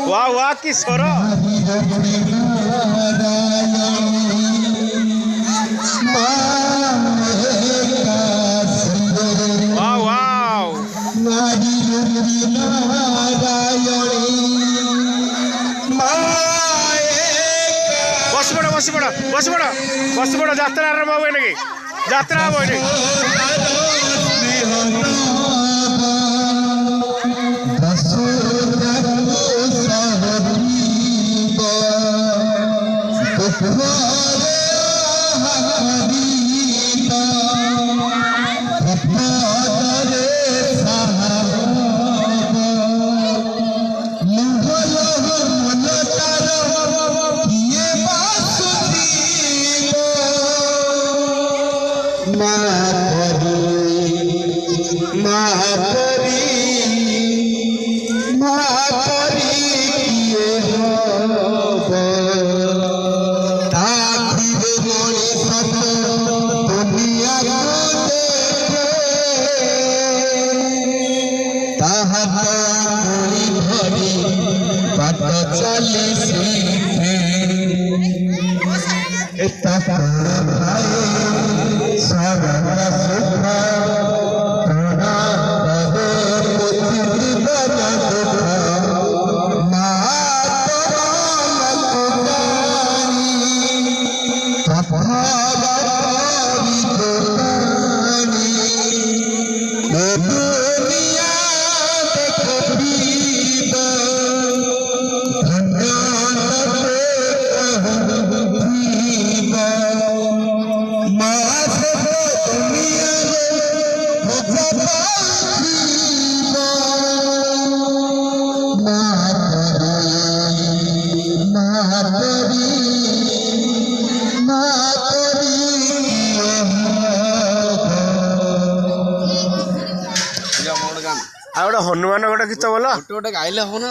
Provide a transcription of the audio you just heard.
वाह वाह की स्वर वाह वाह बस पड़ बस पड़ बस पड़ बस पड़ यात्रा आरंभ हो गई यात्रा हो गई हनुमान गोटे गीत बोल गोटे गाइले हो ना